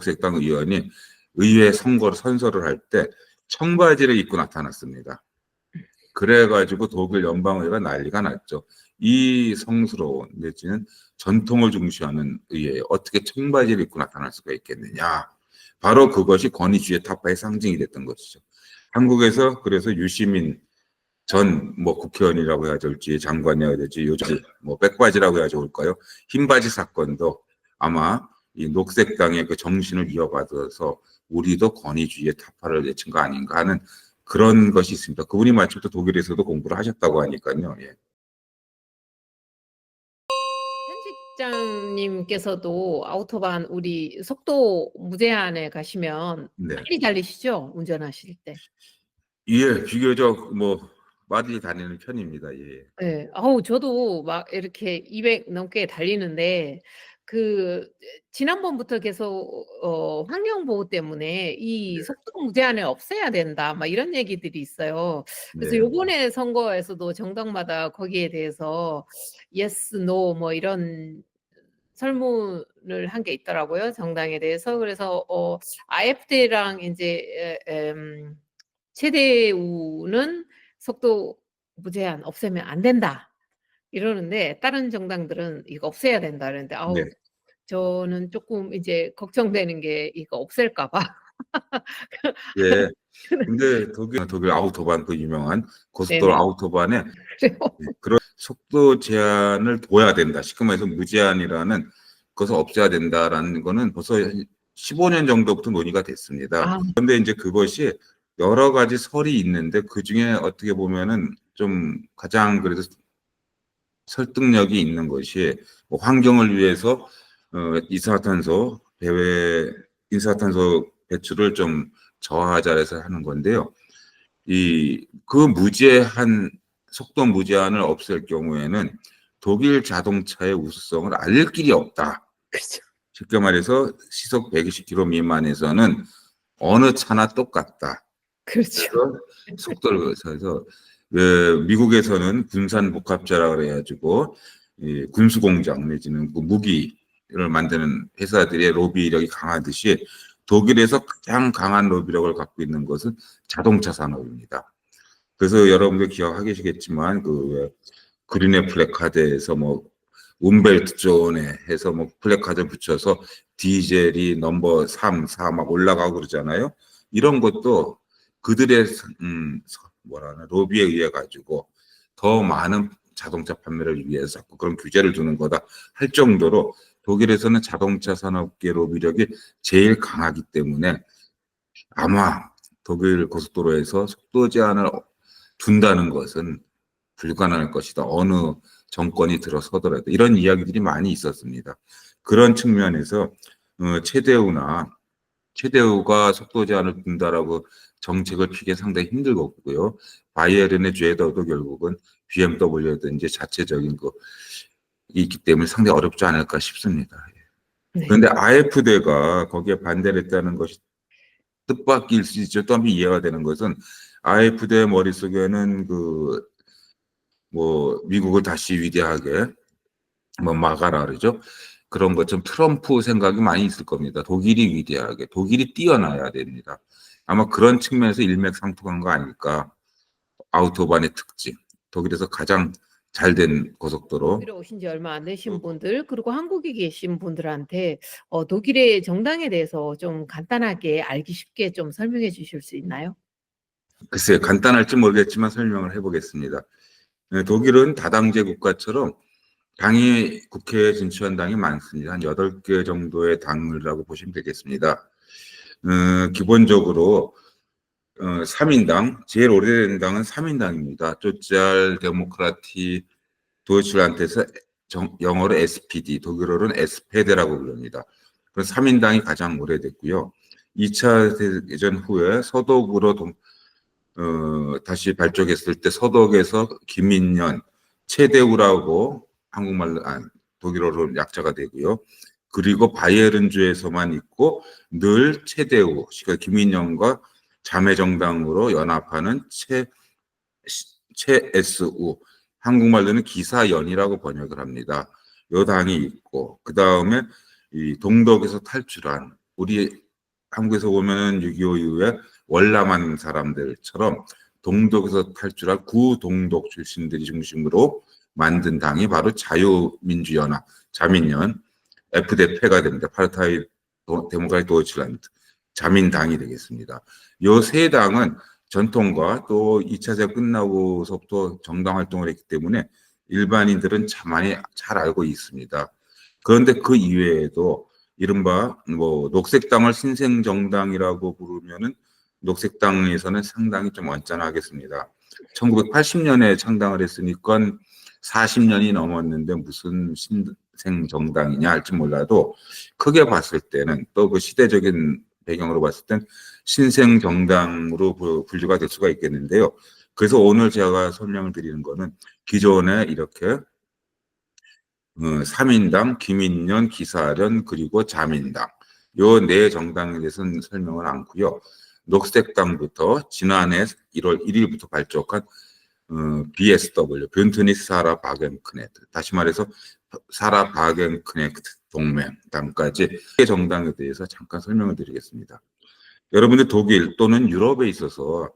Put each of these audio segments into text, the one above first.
녹색당 의원이 의회 선거를 선서를 할 때 청바지를 입고 나타났습니다. 그래가지고 독일 연방의회가 난리가 났죠. 이 성스러운 내지는 전통을 중시하는 의회에 어떻게 청바지를 입고 나타날 수가 있겠느냐. 바로 그것이 권위주의 타파의 상징이 됐던 것이죠. 한국에서 그래서 유시민 전 국회의원이라고 해야 될지 장관이어야 될지 요즘 백바지라고 해야 좋을까요? 흰바지 사건도 아마 이 녹색당의 그 정신을 이어받아서 우리도 권위주의의 타파를 내친 거 아닌가 하는 그런 것이 있습니다. 그분이 마침 또 독일에서도 공부를 하셨다고 하니까요. 예. 편집장님께서도 아우토반 우리 속도 무제한에 가시면 네. 빨리 달리시죠? 운전하실 때. 예, 비교적 많이 다니는 편입니다. 예. 네. 저도 막 이렇게 200 넘게 달리는데 지난번부터 계속 환경 보호 때문에 이 속도 무제한을 없애야 된다 막 이런 얘기들이 있어요. 그래서 네. 요번에 선거에서도 정당마다 거기에 대해서 yes, no 뭐 이런 설문을 한 게 있더라고요, 정당에 대해서. 그래서 AfD랑 이제 CDU는 속도 무제한 없애면 안 된다 이러는데 다른 정당들은 이거 없애야 된다 그러는데 네. 저는 조금 이제 걱정되는 게 이거 없앨까 봐. 예. 근데 독일 아우토반 그 유명한 고속도로 네네. 아우토반에 그래요. 그런 속도 제한을 둬야 된다. 시큼 말해서 무제한이라는 것을 없애야 된다라는 거는 벌써 15년 정도부터 논의가 됐습니다. 그런데 이제 그것이 여러 가지 설이 있는데 그 중에 어떻게 보면은 좀 가장 그래도 설득력이 있는 것이 환경을 위해서 이산화탄소 배출을 좀 저하하자 해서 하는 건데요. 그 무제한 속도 무제한을 없앨 경우에는 독일 자동차의 우수성을 알릴 길이 없다. 그렇죠. 쉽게 말해서 시속 120km 미만에서는 어느 차나 똑같다. 그렇죠. 속도를 그래서 미국에서는 군산 복합자라 그래가지고 군수공장 내지는 그 무기를 만드는 회사들의 로비력이 강하듯이 독일에서 가장 강한 로비력을 갖고 있는 것은 자동차 산업입니다. 그래서 여러분들 기억하시겠지만 그 그린의 플래카드에서 움벨트 존에 해서 플래카드 붙여서 디젤이 넘버 3, 4 막 올라가고 그러잖아요. 이런 것도 그들의 로비에 의해 가지고 더 많은 자동차 판매를 위해서 자꾸 그런 규제를 두는 거다 할 정도로 독일에서는 자동차 산업계 로비력이 제일 강하기 때문에 아마 독일 고속도로에서 속도 제한을 둔다는 것은 불가능할 것이다. 어느 정권이 들어서더라도 이런 이야기들이 많이 있었습니다. 그런 측면에서 체데우가 속도 제한을 둔다라고 정책을 피기 상당히 힘들 거고요. 바이에른의 죄더도 결국은 BMW든지 자체적인 거 있기 때문에 상당히 어렵지 않을까 싶습니다. 네. 그런데 AfD가 거기에 반대를 했다는 것이 뜻밖일 수 있죠. 또 한번 이해가 되는 것은 AfD의 머릿속에는 미국을 다시 위대하게 막아라 그러죠. 그런 것처럼 트럼프 생각이 많이 있을 겁니다. 독일이 위대하게, 독일이 뛰어나야 됩니다. 아마 그런 측면에서 일맥상통한 거 아닐까. 아우토반의 특징, 독일에서 가장 잘된 고속도로. 독일에 오신 지 얼마 안 되신 분들 그리고 한국에 계신 분들한테 독일의 정당에 대해서 좀 간단하게 알기 쉽게 좀 설명해 주실 수 있나요? 글쎄요, 간단할지 모르겠지만 설명을 해보겠습니다. 독일은 다당제 국가처럼 당이 국회에 진출한 당이 많습니다. 한 8개 정도의 당이라고 보시면 되겠습니다. 기본적으로 3인당, 제일 오래된 당은 3인당입니다. 소셜 데모크라티 도이칠란드에서 영어로 SPD, 독일어로는 SPD라고 부릅니다. 그래서 3인당이 가장 오래됐고요. 2차 대전 후에 서독으로 다시 발족했을 때 서독에서 김인년, 체데우라고 한국말로 독일어로 약자가 되고요. 그리고 바이에른주에서만 있고 늘 체데우, 그러니까 김인년과 자매 정당으로 연합하는 체SU, 한국말로는 기사연이라고 번역을 합니다. 요 당이 있고 그 다음에 이 동독에서 탈출한 우리 한국에서 보면은 6.25 이후에 월남한 사람들처럼 동독에서 탈출한 구동독 출신들이 중심으로 만든 당이 바로 자유민주연합, 자민련, FDP가 됩니다. 파르타이 데모크라티 도이칠란드, 자민당이 되겠습니다. 이 세 당은 전통과 또 2차 세계 끝나고서부터 정당 활동을 했기 때문에 일반인들은 많이 잘 알고 있습니다. 그런데 그 이외에도 이른바 뭐 녹색당을 신생정당이라고 부르면은 녹색당에서는 상당히 좀 언짢아하겠습니다. 1980년에 창당을 했으니까 40년이 넘었는데 무슨 신생정당이냐 할지 몰라도 크게 봤을 때는 또 그 시대적인 배경으로 봤을 땐 신생정당으로 분류가 될 수가 있겠는데요. 그래서 오늘 제가 설명을 드리는 거는 기존에 이렇게 3인당, 기민련, 기사련, 그리고 자민당. 요 네 정당에 대해서는 설명을 않고요. 녹색당부터 지난해 1월 1일부터 발족한 BSW, 뷸트니스 사라 바겐크네트. 다시 말해서 사라 바겐크네트 동맹당까지 정당에 대해서 잠깐 설명을 드리겠습니다. 여러분들 독일 또는 유럽에 있어서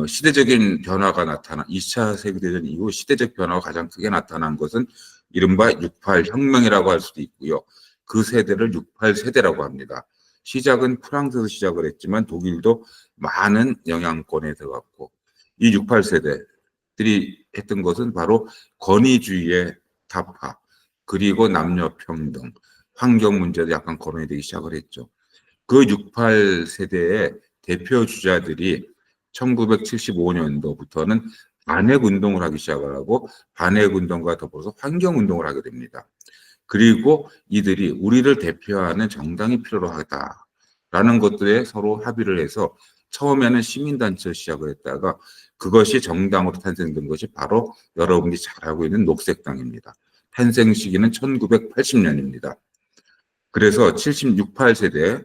시대적인 변화가 나타나 2차 세계대전 이후 시대적 변화가 가장 크게 나타난 것은 이른바 68 혁명이라고 할 수도 있고요. 그 세대를 68 세대라고 합니다. 시작은 프랑스에서 시작을 했지만 독일도 많은 영향권에 들어갔고 이 68 세대들이 했던 것은 바로 권위주의의 타파 그리고 남녀 평등, 환경 문제도 약간 거론이 되기 시작을 했죠. 그 68 세대의 대표 주자들이 1975년도부터는 반핵운동을 하기 시작을 하고 반핵운동과 더불어서 환경운동을 하게 됩니다. 그리고 이들이 우리를 대표하는 정당이 필요로 하다라는 것들에 서로 합의를 해서 처음에는 시민단체로 시작을 했다가 그것이 정당으로 탄생된 것이 바로 여러분이 잘 알고 있는 녹색당입니다. 탄생 시기는 1980년입니다. 그래서 68 세대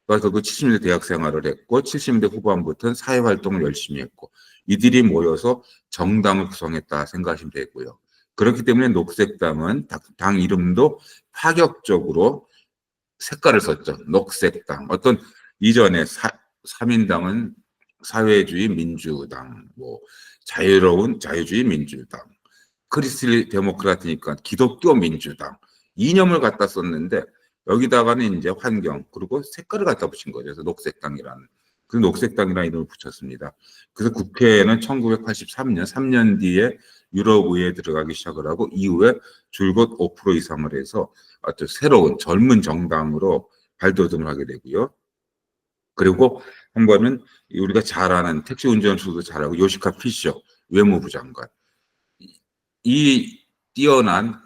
그래서 그 70년대 대학 생활을 했고 70년대 후반부터는 사회활동을 열심히 했고 이들이 모여서 정당을 구성했다 생각하시면 되고요. 그렇기 때문에 녹색당은 당 이름도 파격적으로 색깔을 썼죠. 녹색당. 어떤 이전에 3인당은 사회주의 민주당, 뭐 자유로운 자유주의 민주당, 크리스틸 데모크라티니까 기독교 민주당 이념을 갖다 썼는데 여기다가는 이제 환경 그리고 색깔을 갖다 붙인 거죠. 그래서 녹색당이라는 그 녹색당이라는 이름을 붙였습니다. 그래서 국회에는 1983년 3년 뒤에 유럽의회에 들어가기 시작을 하고 이후에 줄곧 5% 이상을 해서 아주 새로운 젊은 정당으로 발돋움을 하게 되고요. 그리고 한 번은 우리가 잘 아는 택시 운전수도 잘하고 요시카 피셔 외무부 장관 이 뛰어난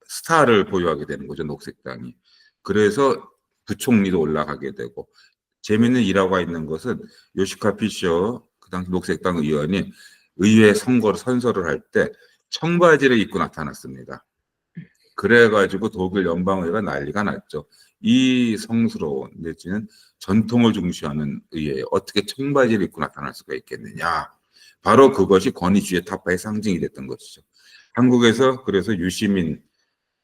스타를 보유하게 되는 거죠, 녹색당이. 그래서 부총리도 올라가게 되고 재미있는 일화가 있는 것은 요시카 피셔 그 당시 녹색당 의원이 의회 선서를 할 때 청바지를 입고 나타났습니다. 그래가지고 독일 연방의회가 난리가 났죠. 이 성스러운 내지는 전통을 중시하는 의회에 어떻게 청바지를 입고 나타날 수가 있겠느냐. 바로 그것이 권위주의 타파의 상징이 됐던 것이죠. 한국에서 그래서 유시민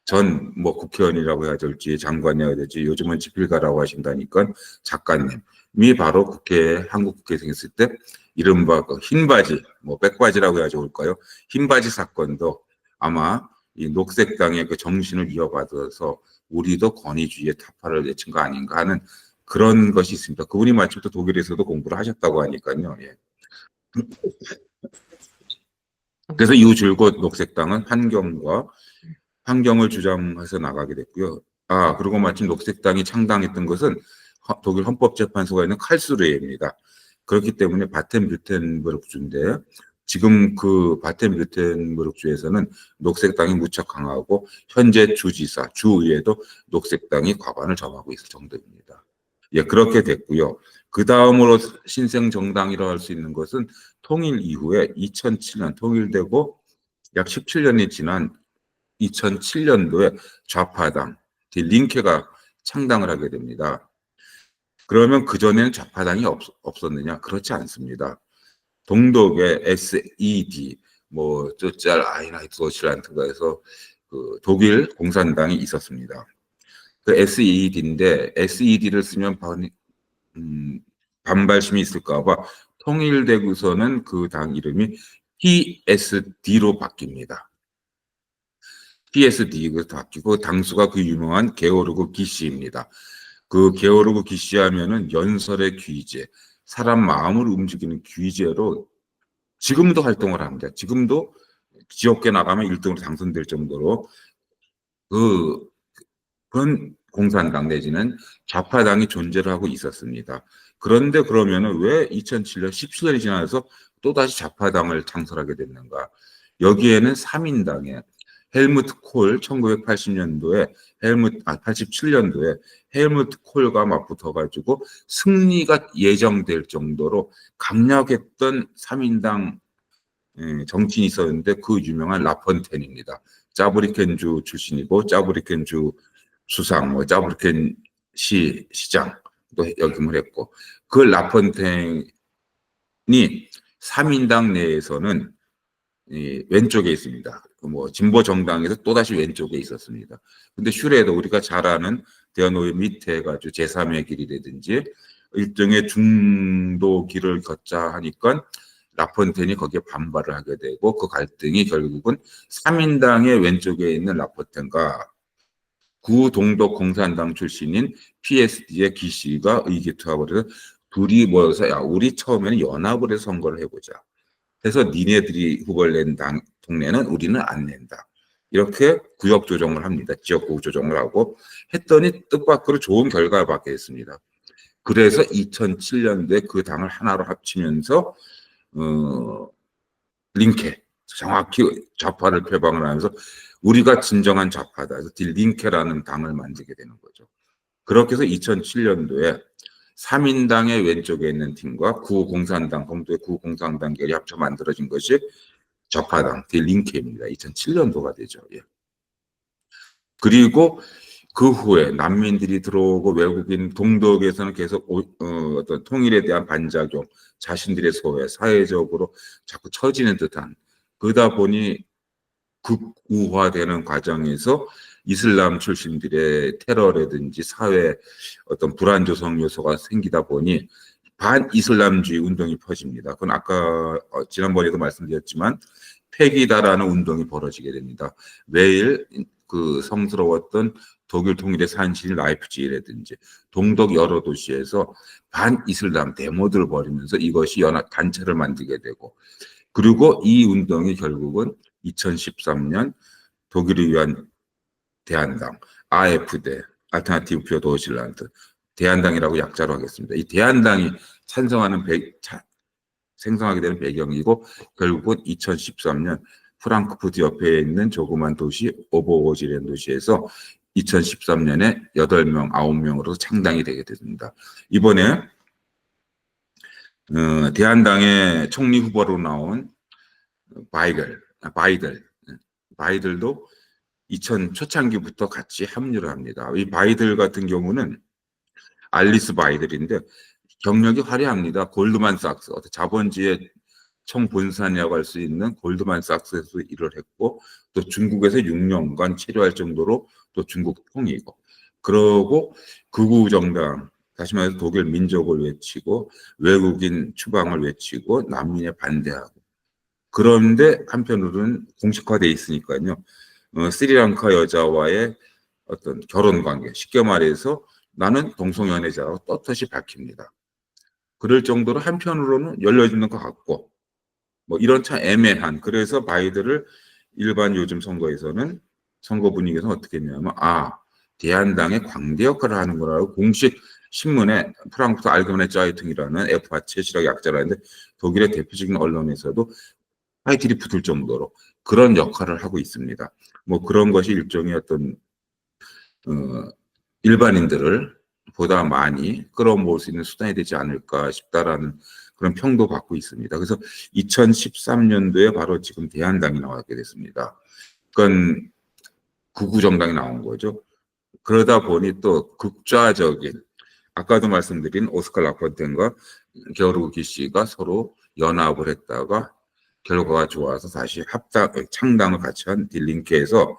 전 뭐 국회의원이라고 해야 될지 장관이어야 될지 요즘은 집필가라고 하신다니까 작가님이 바로 한국 국회에 생겼을 때 이른바 그 흰바지 뭐 백바지라고 해야 좋을까요? 흰바지 사건도 아마 이 녹색당의 그 정신을 이어받아서 우리도 권위주의의 타파를 내친 거 아닌가 하는 그런 것이 있습니다. 그분이 마침 또 독일에서도 공부를 하셨다고 하니까요. 예. 그래서 이후 줄곧 녹색당은 환경을 주장해서 나가게 됐고요. 그리고 마침 녹색당이 창당했던 것은 독일 헌법재판소가 있는 칼스루헤입니다. 그렇기 때문에 바텐뷰텐베르크주인데 지금 그 바텐뷰텐베르크주에서는 녹색당이 무척 강하고 현재 주지사, 주의회도 녹색당이 과반을 점하고 있을 정도입니다. 예, 그렇게 됐고요. 그 다음으로 신생정당이라고 할 수 있는 것은 통일 이후에 2007년 통일되고 약 17년이 지난 2007년도에 좌파당 링케가 창당을 하게 됩니다. 그러면 그전에는 좌파당이 없었느냐? 그렇지 않습니다. 동독의 SED, 뭐 소셜 아인하이트 도이칠란드가 해서 그 독일 공산당이 있었습니다. 그 SED인데 SED를 쓰면 반발심이 있을까봐 통일되고서는 그 당 이름이 PSD로 바뀝니다. PSD가 바뀌고 당수가 그 유명한 게오르그 기시입니다. 그 게오르그 기시 하면은 연설의 귀재, 사람 마음을 움직이는 귀재로 지금도 활동을 합니다. 지금도 지역에 나가면 1등으로 당선될 정도로 그런 공산당 내지는 좌파당이 존재를 하고 있었습니다. 그런데 그러면은 왜 2007년, 17년이 지나서 또다시 좌파당을 창설하게 됐는가? 여기에는 3인당에 헬무트 콜 1980년도에 87년도에 헬무트 콜과 맞붙어가지고 승리가 예정될 정도로 강력했던 3인당 정치인이 있었는데 그 유명한 라폰텐입니다. 짜브리켄주 출신이고 짜브리켄주 수상, 짜브리켄 시장도 역임을 했고 그 라폰텐이 3인당 내에서는 왼쪽에 있습니다. 진보 정당에서 또다시 왼쪽에 있었습니다. 근데 슈레더 우리가 잘 아는 대한노예 밑에 가지고 제3의 길이라든지 일종의 중도 길을 걷자 하니까 라폰텐이 거기에 반발을 하게 되고 그 갈등이 결국은 3인당의 왼쪽에 있는 라폰텐과 구동독 공산당 출신인 PSD의 기시가 의기투합을 해서 둘이 모여서 야 우리 처음에는 연합을 해서 선거를 해보자. 그래서 니네들이 후보를 낸 동네는 우리는 안 낸다. 이렇게 구역 조정을 합니다. 지역구 조정을 하고 했더니 뜻밖으로 좋은 결과를 받게 됐습니다. 그래서 2007년도에 그 당을 하나로 합치면서 링케 정확히 좌파를 표방을 하면서 우리가 진정한 좌파다. 그래서 딜링케라는 당을 만들게 되는 거죠. 그렇게 해서 2007년도에 3인당의 왼쪽에 있는 팀과 구공산당, 검도의 구공산당 계열이 합쳐 만들어진 것이 좌파당, 딜링케입니다. 2007년도가 되죠. 예. 그리고 그 후에 난민들이 들어오고 외국인 동독에서는 계속 어떤 통일에 대한 반작용, 자신들의 소외, 사회적으로 자꾸 처지는 듯한 그러다 보니 극우화되는 과정에서 이슬람 출신들의 테러라든지 사회 어떤 불안 조성 요소가 생기다 보니 반이슬람주의 운동이 퍼집니다. 그건 아까 지난번에도 말씀드렸지만 패기다라는 운동이 벌어지게 됩니다. 매일 그 성스러웠던 독일 통일의 산실 라이프치히라든지 동독 여러 도시에서 반이슬람 데모들을 벌이면서 이것이 연합 단체를 만들게 되고 그리고 이 운동이 결국은 2013년 독일을 위한 대한당, AfD, 알터나티브 für Deutschland, 대한당이라고 약자로 하겠습니다. 이 대한당이 생성하게 되는 배경이고 결국은 2013년 프랑크푸르트 옆에 있는 조그만 도시 오버오지라는 도시에서 2013년에 8명, 9명으로 창당이 되게 됐습니다. 이번에 대한당의 총리 후보로 나온 바이들도 2000 초창기부터 같이 합류를 합니다. 이 바이들 같은 경우는 알리스 바이들인데 경력이 화려합니다. 골드만삭스, 자본주의의 총본산이라고 할 수 있는 골드만삭스에서 일을 했고 또 중국에서 6년간 체류할 정도로 또 중국 통이고 그러고 극우 정당 다시 말해서 독일 민족을 외치고 외국인 추방을 외치고 난민에 반대하고 그런데 한편으로는 공식화돼 있으니까요. 스리랑카 여자와의 어떤 결혼 관계 쉽게 말해서 나는 동성연애자라고 떳떳이 밝힙니다. 그럴 정도로 한편으로는 열려있는 것 같고 이런 참 애매한 그래서 바이든을 일반 요즘 선거에서는 선거 분위기에서 어떻게 했냐면 대한당의 광대 역할을 하는 거라고 공식 신문에 프랑크푸르트 알게메네 짜이퉁이라는 FAZ이라고 약자를 하는데 독일의 대표적인 언론에서도 타이틀이 붙을 정도로 그런 역할을 하고 있습니다. 그런 것이 일종의 어떤 일반인들을 보다 많이 끌어모을 수 있는 수단이 되지 않을까 싶다라는 그런 평도 받고 있습니다. 그래서 2013년도에 바로 지금 대한당이 나왔게 됐습니다. 그건 극우 정당이 나온 거죠. 그러다 보니 또 극좌적인 아까도 말씀드린 오스칼 라폰텐과 게오르그 기시가 서로 연합을 했다가 결과가 좋아서 다시 창당을 같이 한 딜링케에서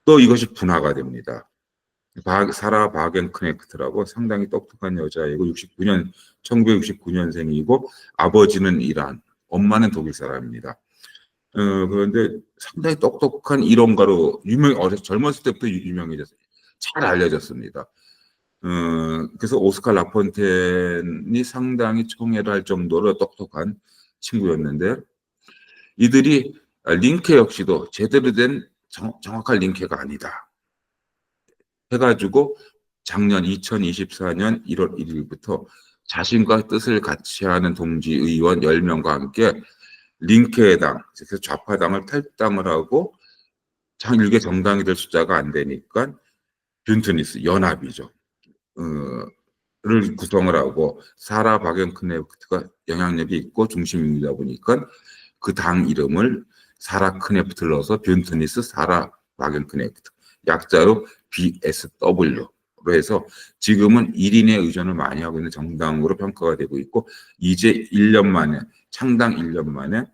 또 이것이 분화가 됩니다. 사라 바겐크네크트라고 상당히 똑똑한 여자이고 1969년생이고 아버지는 이란, 엄마는 독일 사람입니다. 그런데 상당히 똑똑한 이론가로 젊었을 때부터 유명해졌어요. 잘 알려졌습니다. 그래서 오스칼 라폰텐이 상당히 청해를 할 정도로 똑똑한 친구였는데 이들이 링케 역시도 제대로 된 정확한 링케가 아니다 해가지고 작년 2024년 1월 1일부터 자신과 뜻을 같이 하는 동지 의원 10명과 함께 링케당, 그래서 좌파당을 탈당을 하고 일개 정당이 될 숫자가 안 되니까 뷸트니스 연합이죠. 를 구성을 하고 사라 바겐크네프트가 영향력이 있고 중심이다 보니까 그 당 이름을 사라 크네프트를 넣어서 뷸트니스 사라 바겐크네프트 약자로 BSW로 해서 지금은 1인의 의존을 많이 하고 있는 정당으로 평가가 되고 있고 이제 1년 만에 창당 1년 만에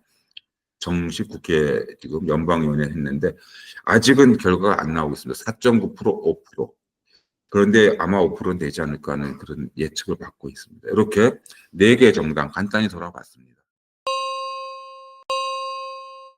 정식 국회 지금 연방위원회 했는데 아직은 결과가 안 나오고 있습니다. 4.9% 5%. 그런데 아마 5%는 되지 않을까 하는 그런 예측을 받고 있습니다. 이렇게 4개 정당 간단히 돌아봤습니다.